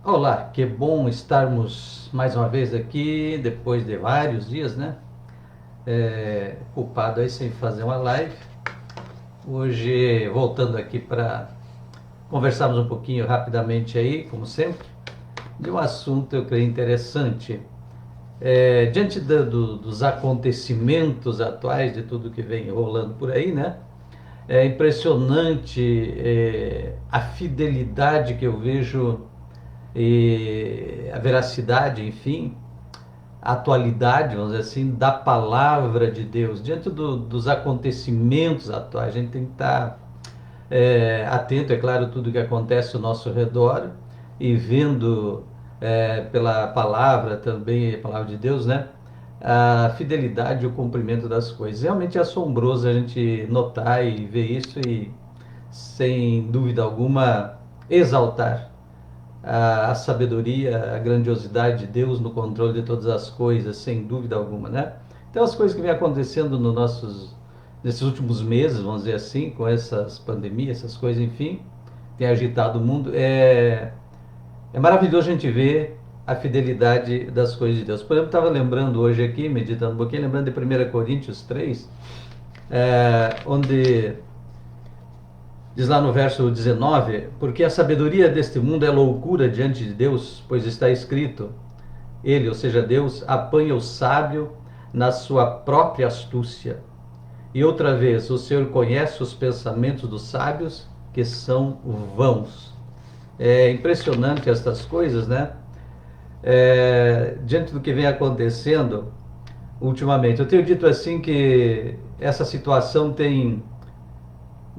Olá, que bom estarmos mais uma vez aqui, depois de vários dias, né? Culpado aí sem fazer uma live. Hoje, voltando aqui para conversarmos um pouquinho rapidamente aí, como sempre, de um assunto eu creio interessante. Diante dos acontecimentos atuais, de tudo que vem rolando por aí, né? É impressionante a fidelidade que eu vejo e a veracidade, enfim, a atualidade, vamos dizer assim, da palavra de Deus. Diante dos acontecimentos atuais, a gente tem que estar atento, é claro, tudo que acontece ao nosso redor e vendo pela palavra também, a palavra de Deus, né? A fidelidade e o cumprimento das coisas. Realmente é assombroso a gente notar e ver isso e, sem dúvida alguma, exaltar a sabedoria, a grandiosidade de Deus no controle de todas as coisas, sem dúvida alguma, né? Então, as coisas que vem acontecendo nesses últimos meses, vamos dizer assim, com essas pandemias, essas coisas, enfim, tem agitado o mundo, é maravilhoso a gente ver a fidelidade das coisas de Deus. Por exemplo, estava lembrando hoje aqui, meditando um pouquinho, lembrando de 1 Coríntios 3, onde diz lá no verso 19: porque a sabedoria deste mundo é loucura diante de Deus, pois está escrito, ele, ou seja, Deus, apanha o sábio na sua própria astúcia. E outra vez, o Senhor conhece os pensamentos dos sábios, que são vãos. É impressionante estas coisas, né? Diante do que vem acontecendo ultimamente. Eu tenho dito assim que essa situação tem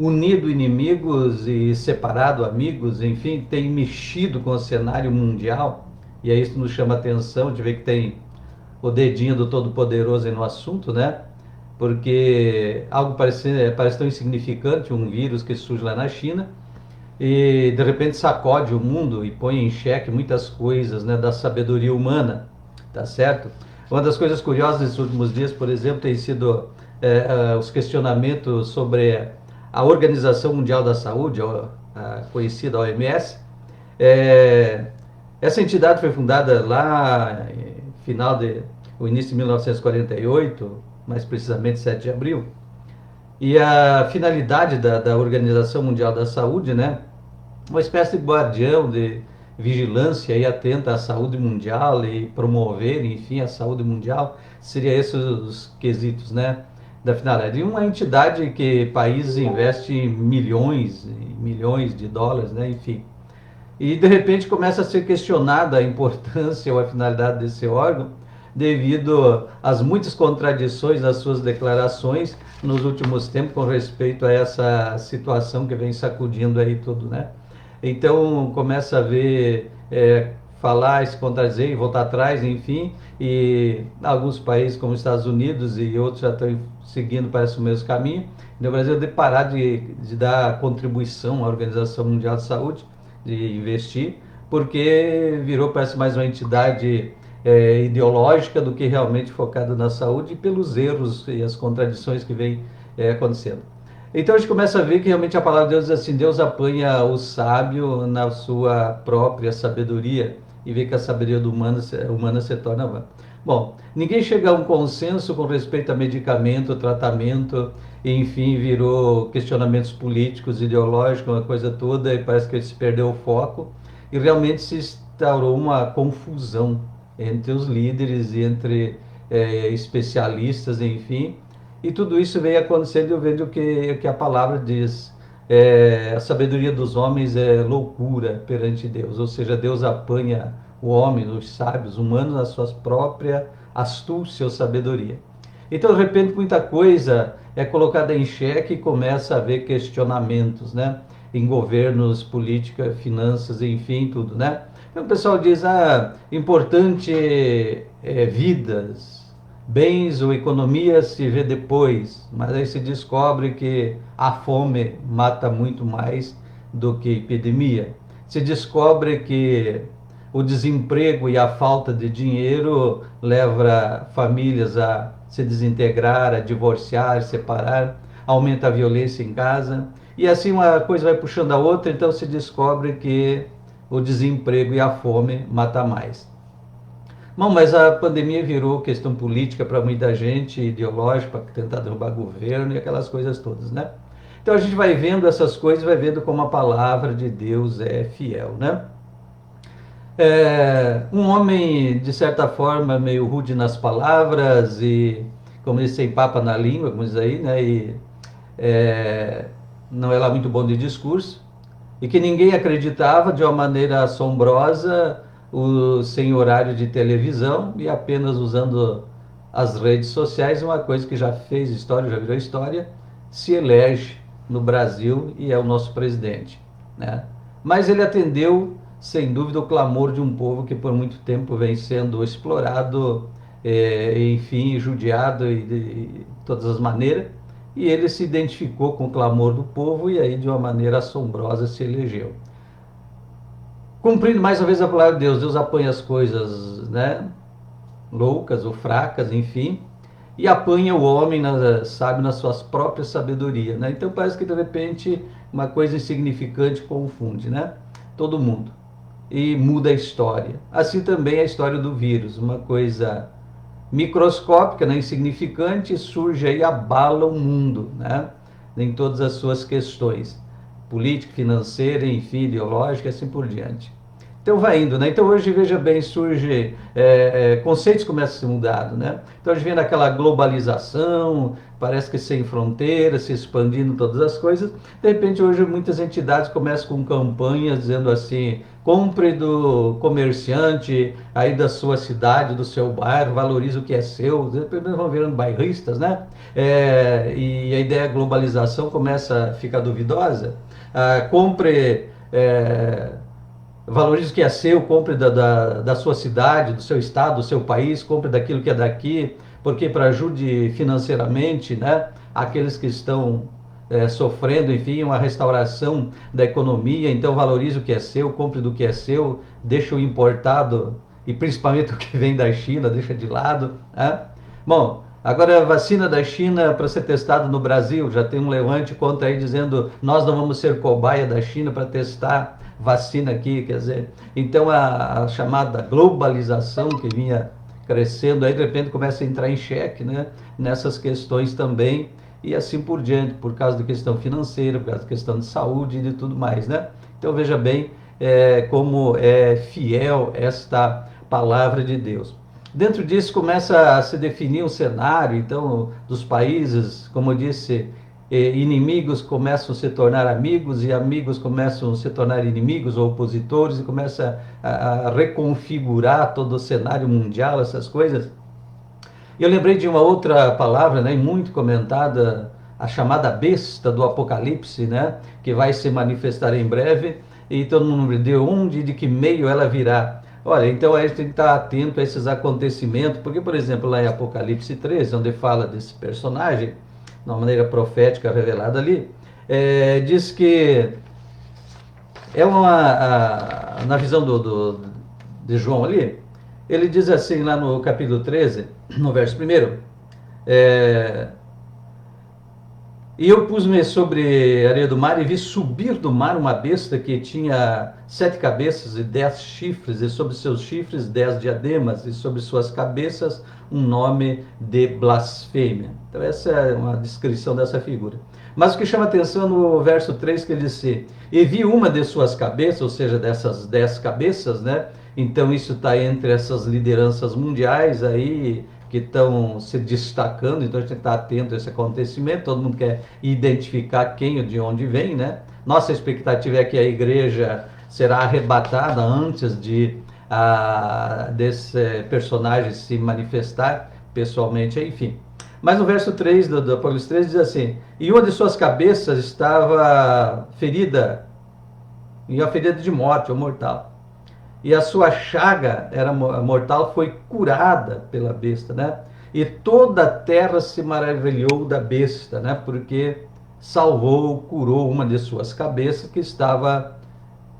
unido inimigos e separado amigos, enfim, tem mexido com o cenário mundial, e aí isso nos chama a atenção de ver que tem o dedinho do Todo-Poderoso aí no assunto, né? Porque algo parece tão insignificante, um vírus que surge lá na China, e de repente sacode o mundo e põe em xeque muitas coisas, né, da sabedoria humana, tá certo? Uma das coisas curiosas nesses últimos dias, por exemplo, tem sido os questionamentos sobre a Organização Mundial da Saúde, a conhecida OMS. Essa entidade foi fundada lá o início de 1948, mais precisamente 7 de abril, e a finalidade da Organização Mundial da Saúde, né, uma espécie de guardião de vigilância e atenta à saúde mundial e promover, enfim, a saúde mundial, seria esses os quesitos, né, da finalidade. E uma entidade que países investem milhões e milhões de dólares, né, enfim. E de repente começa a ser questionada a importância ou a finalidade desse órgão, devido às muitas contradições nas suas declarações nos últimos tempos com respeito a essa situação que vem sacudindo aí tudo, né? Então começa a ver, falar, se contradizer e voltar atrás, enfim, e alguns países como os Estados Unidos e outros já estão seguindo para esse mesmo caminho. E no Brasil, de parar de dar contribuição à Organização Mundial de Saúde, de investir, porque virou, parece, mais uma entidade ideológica do que realmente focada na saúde, e pelos erros e as contradições que vem acontecendo. Então a gente começa a ver que realmente a palavra de Deus diz assim: Deus apanha o sábio na sua própria sabedoria, e vê que a sabedoria humana se torna vã. Bom, ninguém chega a um consenso com respeito a medicamento, tratamento, enfim, virou questionamentos políticos, ideológicos, uma coisa toda, e parece que se perdeu o foco, e realmente se instaurou uma confusão entre os líderes e entre especialistas, enfim, e tudo isso veio acontecendo. Eu vejo que a palavra diz: a sabedoria dos homens é loucura perante Deus, ou seja, Deus apanha o homem, os sábios humanos, na sua própria astúcia ou sabedoria. Então, de repente, muita coisa é colocada em xeque e começa a haver questionamentos, né? Em governos, política, finanças, enfim, tudo, né? Então, o pessoal diz: importante vidas, bens ou economia se vê depois, mas aí se descobre que a fome mata muito mais do que epidemia. Se descobre que o desemprego e a falta de dinheiro leva famílias a se desintegrar, a divorciar, separar, aumenta a violência em casa, e assim uma coisa vai puxando a outra. Então se descobre que o desemprego e a fome mata mais. Bom, mas a pandemia virou questão política para muita gente, ideológica, para tentar derrubar governo e aquelas coisas todas, né? Então a gente vai vendo essas coisas, vai vendo como a palavra de Deus é fiel, né? Um homem, de certa forma, meio rude nas palavras e, como diz, sem papa na língua, como diz aí, né? E é, não é lá muito bom de discurso, e que ninguém acreditava de uma maneira assombrosa, sem horário de televisão e apenas usando as redes sociais, uma coisa que já fez história, já virou história, se elege no Brasil e é o nosso presidente, né? Mas ele atendeu, sem dúvida, o clamor de um povo que por muito tempo vem sendo explorado, enfim, judiado de todas as maneiras, e ele se identificou com o clamor do povo e aí de uma maneira assombrosa se elegeu. Cumprindo mais uma vez a palavra de Deus, Deus apanha as coisas, né, loucas ou fracas, enfim, e apanha o homem, sabe, nas suas próprias sabedoria, né? Então parece que de repente uma coisa insignificante confunde, né, todo mundo e muda a história. Assim também a história do vírus, uma coisa microscópica, né, insignificante, surge aí e abala o mundo, né, em todas as suas questões, política, financeira, enfim, ideológica, assim por diante. Então vai indo, né? Então hoje, veja bem, surge, conceitos começam a ser mudados, né? Então a gente vê naquela globalização, parece que sem fronteiras, se expandindo todas as coisas. De repente hoje muitas entidades começam com campanhas dizendo assim, compre do comerciante aí da sua cidade, do seu bairro, valorize o que é seu. Depois vão virando bairristas, né? E a ideia da globalização começa a ficar duvidosa. Compre... valorize o que é seu, compre da sua cidade, do seu estado, do seu país, compre daquilo que é daqui, porque para ajude financeiramente, né, aqueles que estão sofrendo, enfim, uma restauração da economia. Então valorize o que é seu, compre do que é seu, deixa o importado e principalmente o que vem da China, deixa de lado, né? Bom, agora a vacina da China para ser testada no Brasil, já tem um levante contra aí dizendo nós não vamos ser cobaia da China para testar vacina aqui, quer dizer, então a chamada globalização que vinha crescendo aí de repente começa a entrar em xeque, né, nessas questões também e assim por diante, por causa da questão financeira, por causa da questão de saúde e de tudo mais, né? Então veja bem como é fiel esta palavra de Deus. Dentro disso começa a se definir um cenário, então, dos países, como eu disse, inimigos começam a se tornar amigos e amigos começam a se tornar inimigos ou opositores e começa a reconfigurar todo o cenário mundial, essas coisas. Eu lembrei de uma outra palavra, né, muito comentada, a chamada besta do Apocalipse, né, que vai se manifestar em breve, e todo mundo de onde e de que meio ela virá. Olha, então a gente tem que estar atento a esses acontecimentos, porque, por exemplo, lá em Apocalipse 13, onde fala desse personagem, de uma maneira profética revelada ali, diz que na visão de João ali, ele diz assim lá no capítulo 13, no verso 1, e eu pus-me sobre a areia do mar e vi subir do mar uma besta que tinha 7 cabeças e 10 chifres, e sobre seus chifres 10 diademas, e sobre suas cabeças um nome de blasfêmia. Então essa é uma descrição dessa figura. Mas o que chama atenção no verso 3, que ele disse, e vi uma de suas cabeças, ou seja, dessas 10 cabeças, né? Então isso está entre essas lideranças mundiais aí, que estão se destacando, então a gente tem que estar atento a esse acontecimento, todo mundo quer identificar quem ou de onde vem, né? Nossa expectativa é que a igreja será arrebatada antes desse personagem se manifestar pessoalmente, enfim. Mas no verso 3 do Apocalipse 3 diz assim, e uma de suas cabeças estava ferida, e uma ferida de morte, ou mortal. E a sua chaga era mortal, foi curada pela besta, né? E toda a terra se maravilhou da besta, né? Porque salvou, curou uma de suas cabeças que estava,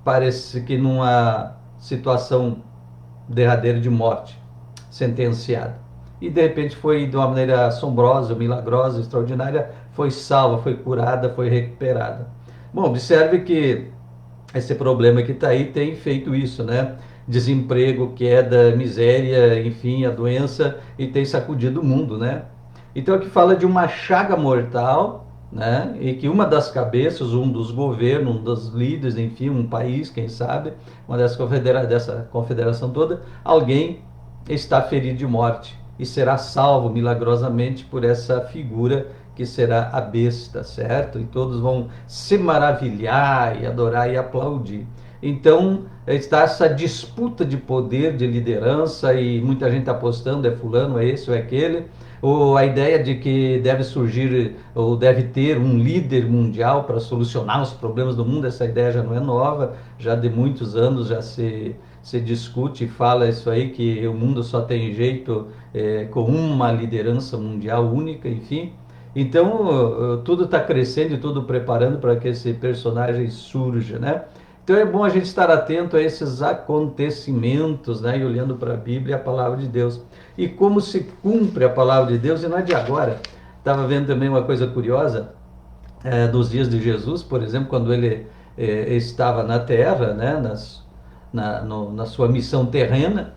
parece que numa situação derradeira de morte, sentenciada. E de repente foi de uma maneira assombrosa, milagrosa, extraordinária, foi salva, foi curada, foi recuperada. Bom, observe que esse problema que está aí tem feito isso, né? Desemprego, queda, miséria, enfim, a doença, e tem sacudido o mundo, né? Então aqui fala de uma chaga mortal, né? E que uma das cabeças, um dos governos, um dos líderes, enfim, um país, quem sabe, dessa confederação toda, alguém está ferido de morte e será salvo milagrosamente por essa figura que será a besta, certo? E todos vão se maravilhar e adorar e aplaudir. Então, está essa disputa de poder, de liderança, e muita gente está apostando, é fulano, é esse ou é aquele, ou a ideia de que deve surgir, ou deve ter um líder mundial para solucionar os problemas do mundo. Essa ideia já não é nova, já de muitos anos já se discute e fala isso aí, que o mundo só tem jeito com uma liderança mundial única, enfim. Então, tudo está crescendo e tudo preparando para que esse personagem surja, né? Então é bom a gente estar atento a esses acontecimentos, né? E olhando para a Bíblia e a palavra de Deus. E como se cumpre a palavra de Deus, e não é de agora. Estava vendo também uma coisa curiosa, dos dias de Jesus, por exemplo, quando ele estava na terra, né? Na sua missão terrena,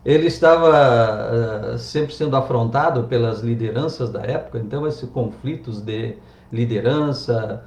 ele estava sempre sendo afrontado pelas lideranças da época. Então esses conflitos de liderança,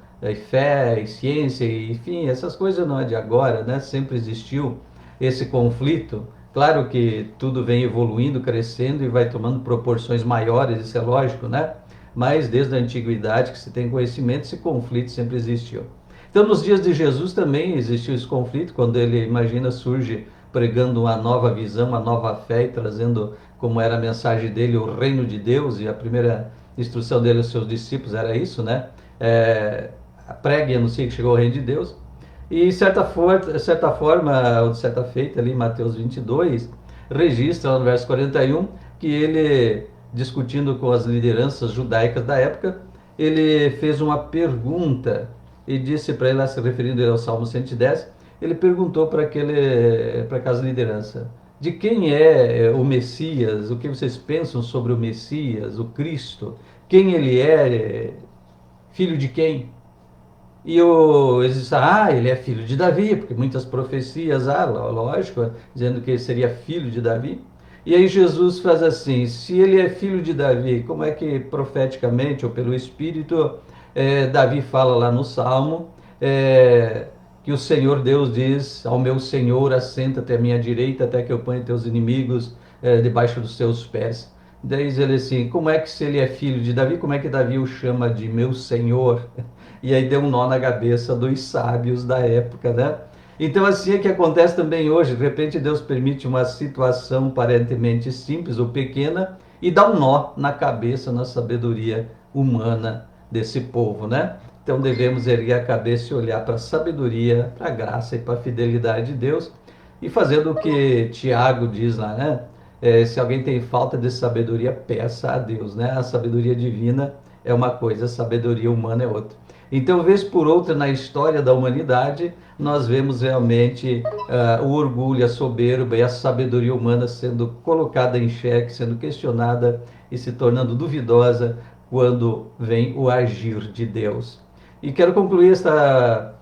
fé e ciência, enfim, essas coisas não é de agora, né? Sempre existiu esse conflito. Claro que tudo vem evoluindo, crescendo e vai tomando proporções maiores, isso é lógico, né? Mas desde a antiguidade que se tem conhecimento, esse conflito sempre existiu. Então, nos dias de Jesus também existiu esse conflito, quando ele, imagina, surge pregando uma nova visão, uma nova fé e trazendo, como era a mensagem dele, o reino de Deus, e a primeira instrução dele aos seus discípulos era isso, né? Pregue e anuncie que chegou o reino de Deus. E, de certa forma, ou de certa feita, ali em Mateus 22, registra, no verso 41, que ele, discutindo com as lideranças judaicas da época, ele fez uma pergunta e disse para ele, se referindo ao Salmo 110, ele perguntou para aquelas lideranças, de quem é o Messias, o que vocês pensam sobre o Messias, o Cristo, quem ele é, filho de quem? E eles disseram, ele é filho de Davi, porque muitas profecias, lógico, dizendo que ele seria filho de Davi. E aí Jesus faz assim, se ele é filho de Davi, como é que profeticamente, ou pelo Espírito, Davi fala lá no Salmo, que o Senhor Deus diz ao meu Senhor, assenta-te à minha direita, até que eu ponha teus inimigos debaixo dos teus pés. Daí diz ele assim, como é que se ele é filho de Davi, como é que Davi o chama de meu Senhor? E aí deu um nó na cabeça dos sábios da época, né? Então assim é que acontece também hoje, de repente Deus permite uma situação aparentemente simples ou pequena e dá um nó na cabeça, na sabedoria humana desse povo, né? Então devemos erguer a cabeça e olhar para a sabedoria, para a graça e para a fidelidade de Deus, e fazendo o que Tiago diz lá, né? Se alguém tem falta de sabedoria, peça a Deus, né? A sabedoria divina é uma coisa, a sabedoria humana é outra. Então, vez por outra, na história da humanidade, nós vemos realmente o orgulho, a soberba e a sabedoria humana sendo colocada em xeque, sendo questionada e se tornando duvidosa quando vem o agir de Deus. E quero concluir esta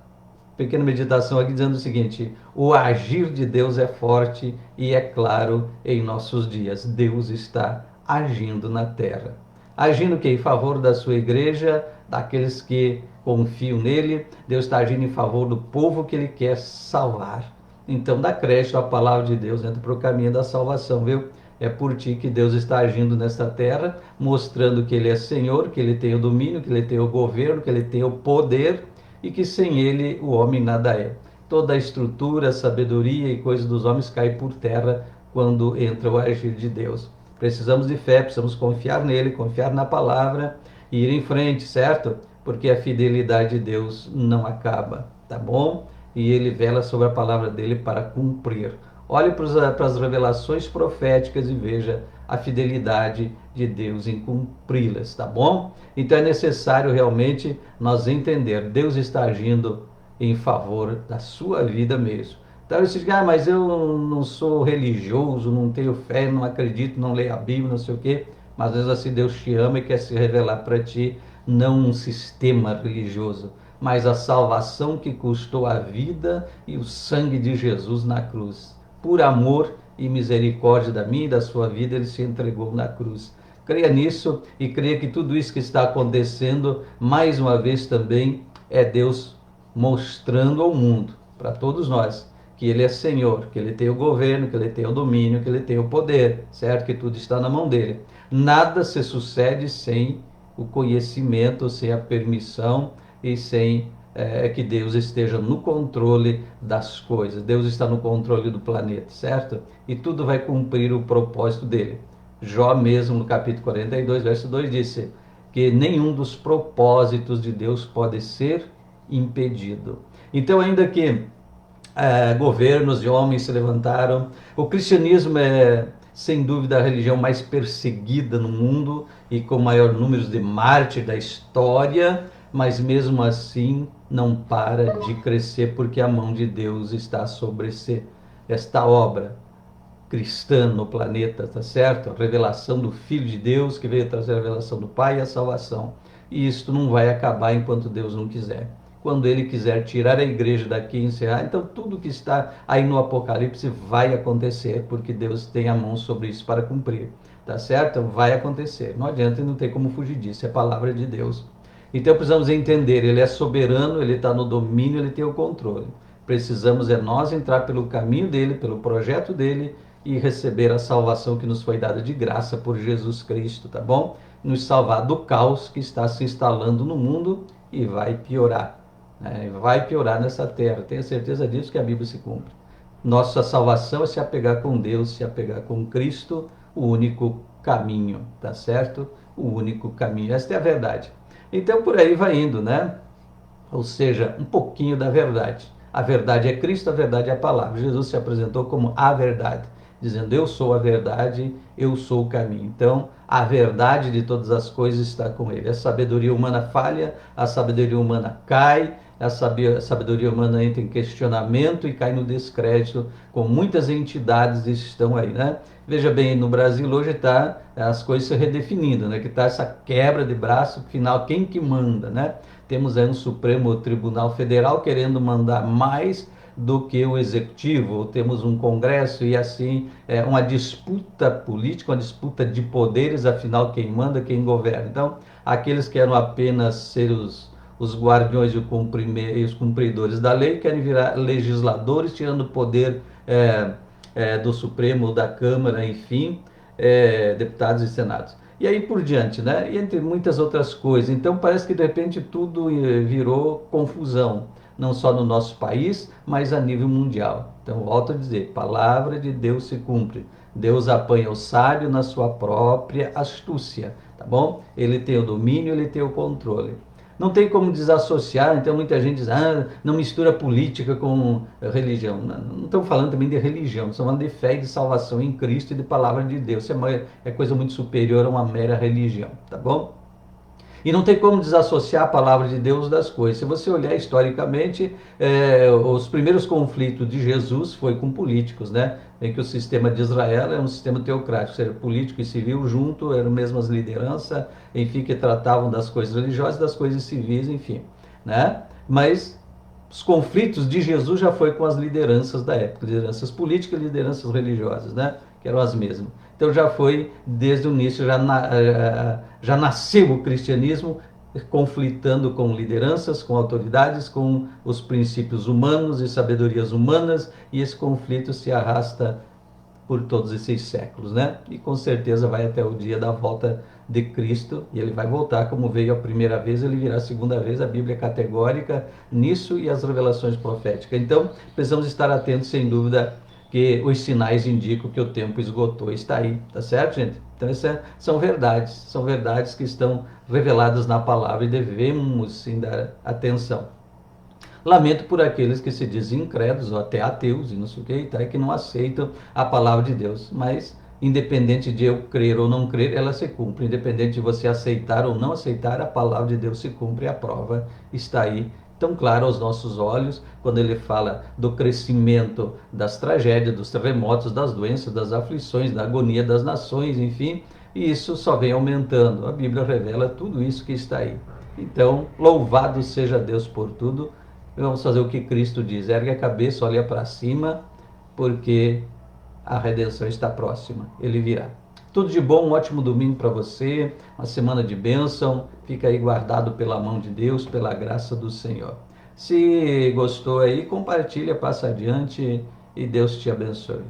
pequena meditação aqui dizendo o seguinte: o agir de Deus é forte e é claro em nossos dias. Deus está agindo na terra. Agindo que em favor da sua igreja, daqueles que confiam nele. Deus está agindo em favor do povo que ele quer salvar. Então dá crédito à palavra de Deus, entra para o caminho da salvação, viu? É por ti que Deus está agindo nesta terra, mostrando que ele é Senhor, que ele tem o domínio, que ele tem o governo, que ele tem o poder, e que sem ele o homem nada é. Toda a estrutura, a sabedoria e coisas dos homens cai por terra quando entra o agir de Deus. Precisamos de fé, precisamos confiar nele, confiar na palavra e ir em frente, certo? Porque a fidelidade de Deus não acaba, tá bom? E ele vela sobre a palavra dele para cumprir. Olhe para as revelações proféticas e veja a fidelidade de Deus em cumpri-las, tá bom? Então é necessário realmente nós entender, Deus está agindo em favor da sua vida mesmo. Então você diz, mas eu não sou religioso, não tenho fé, não acredito, não leio a Bíblia, não sei o quê. Mas às vezes assim Deus te ama e quer se revelar para ti, não um sistema religioso, mas a salvação que custou a vida e o sangue de Jesus na cruz. Por amor e misericórdia da minha e da sua vida, ele se entregou na cruz. Creia nisso e creia que tudo isso que está acontecendo, mais uma vez também, é Deus mostrando ao mundo, para todos nós, que Ele é Senhor, que Ele tem o governo, que Ele tem o domínio, que Ele tem o poder, certo? Que tudo está na mão dEle. Nada se sucede sem o conhecimento, sem a permissão e sem que Deus esteja no controle das coisas. Deus está no controle do planeta, certo? E tudo vai cumprir o propósito dEle. Jó mesmo, no capítulo 42, verso 2, disse que nenhum dos propósitos de Deus pode ser impedido. Então, ainda que governos e homens se levantaram, o cristianismo é, sem dúvida, a religião mais perseguida no mundo e com maior número de mártires da história, mas mesmo assim não para de crescer porque a mão de Deus está sobre esta obra cristã no planeta, tá certo? A revelação do Filho de Deus que veio trazer a revelação do Pai e a salvação. E isso não vai acabar enquanto Deus não quiser. Quando Ele quiser tirar a igreja daqui e encerrar, então tudo que está aí no Apocalipse vai acontecer, porque Deus tem a mão sobre isso para cumprir, tá certo? Vai acontecer. Não adianta e não tem como fugir disso, é a palavra de Deus. Então precisamos entender, Ele é soberano, Ele está no domínio, Ele tem o controle. Precisamos nós entrar pelo caminho dEle, pelo projeto dEle, e receber a salvação que nos foi dada de graça por Jesus Cristo, tá bom? Nos salvar do caos que está se instalando no mundo e vai piorar, né? Vai piorar nessa terra, tenho certeza disso, que a Bíblia se cumpre. Nossa salvação é se apegar com Deus, se apegar com Cristo, o único caminho, tá certo? O único caminho, esta é a verdade. Então por aí vai indo, né? Ou seja, um pouquinho da verdade. A verdade é Cristo, a verdade é a palavra. Jesus se apresentou como a verdade, dizendo: eu sou a verdade, eu sou o caminho. Então, a verdade de todas as coisas está com Ele. A sabedoria humana falha, a sabedoria humana cai, a sabedoria humana entra em questionamento e cai no descrédito, como muitas entidades estão aí, né? Veja bem, no Brasil hoje está as coisas se redefinindo, né? Que está essa quebra de braço, afinal, quem que manda, né? Temos aí um Supremo Tribunal Federal querendo mandar mais do que o executivo, temos um congresso e assim uma disputa política, uma disputa de poderes, afinal quem manda, quem governa. Então, aqueles que eram apenas ser os guardiões e os cumpridores da lei querem virar legisladores, tirando o poder do Supremo, da Câmara, enfim, deputados e senados. E aí por diante, né? E entre muitas outras coisas. Então parece que de repente tudo virou confusão, não só no nosso país, mas a nível mundial. Então volto a dizer, palavra de Deus se cumpre. Deus apanha o sábio na sua própria astúcia, tá bom? Ele tem o domínio, ele tem o controle. Não tem como desassociar, então muita gente diz, não mistura política com religião. Não estamos falando também de religião, estamos falando de fé e de salvação em Cristo e de palavra de Deus. Isso é coisa muito superior a uma mera religião, tá bom? E não tem como desassociar a palavra de Deus das coisas. Se você olhar historicamente, os primeiros conflitos de Jesus foi com políticos, né? Em que o sistema de Israel é um sistema teocrático, ou seja, político e civil junto, eram mesmas lideranças, enfim, que tratavam das coisas religiosas, das coisas civis, enfim, né? Mas os conflitos de Jesus já foi com as lideranças da época, lideranças políticas e lideranças religiosas, né? Que eram as mesmas. Então já foi, desde o início, já nasceu o cristianismo conflitando com lideranças, com autoridades, com os princípios humanos e sabedorias humanas, e esse conflito se arrasta por todos esses séculos, né? E com certeza vai até o dia da volta de Cristo, e ele vai voltar como veio a primeira vez, ele virá a segunda vez. A Bíblia é categórica nisso e as revelações proféticas. Então precisamos estar atentos, sem dúvida, que os sinais indicam que o tempo esgotou, está aí, tá certo, gente? Então essas são verdades que estão reveladas na palavra e devemos sim dar atenção. Lamento por aqueles que se dizem incrédulos ou até ateus e não sei o que, tá? E que não aceitam a palavra de Deus, mas independente de eu crer ou não crer, ela se cumpre. Independente de você aceitar ou não aceitar, a palavra de Deus se cumpre e a prova está aí tão claro aos nossos olhos, quando ele fala do crescimento das tragédias, dos terremotos, das doenças, das aflições, da agonia das nações, enfim, e isso só vem aumentando. A Bíblia revela tudo isso que está aí. Então, louvado seja Deus por tudo. Vamos fazer o que Cristo diz: ergue a cabeça, olha para cima, porque a redenção está próxima, ele virá. Tudo de bom, um ótimo domingo para você, uma semana de bênção, fica aí guardado pela mão de Deus, pela graça do Senhor. Se gostou aí, compartilha, passa adiante e Deus te abençoe.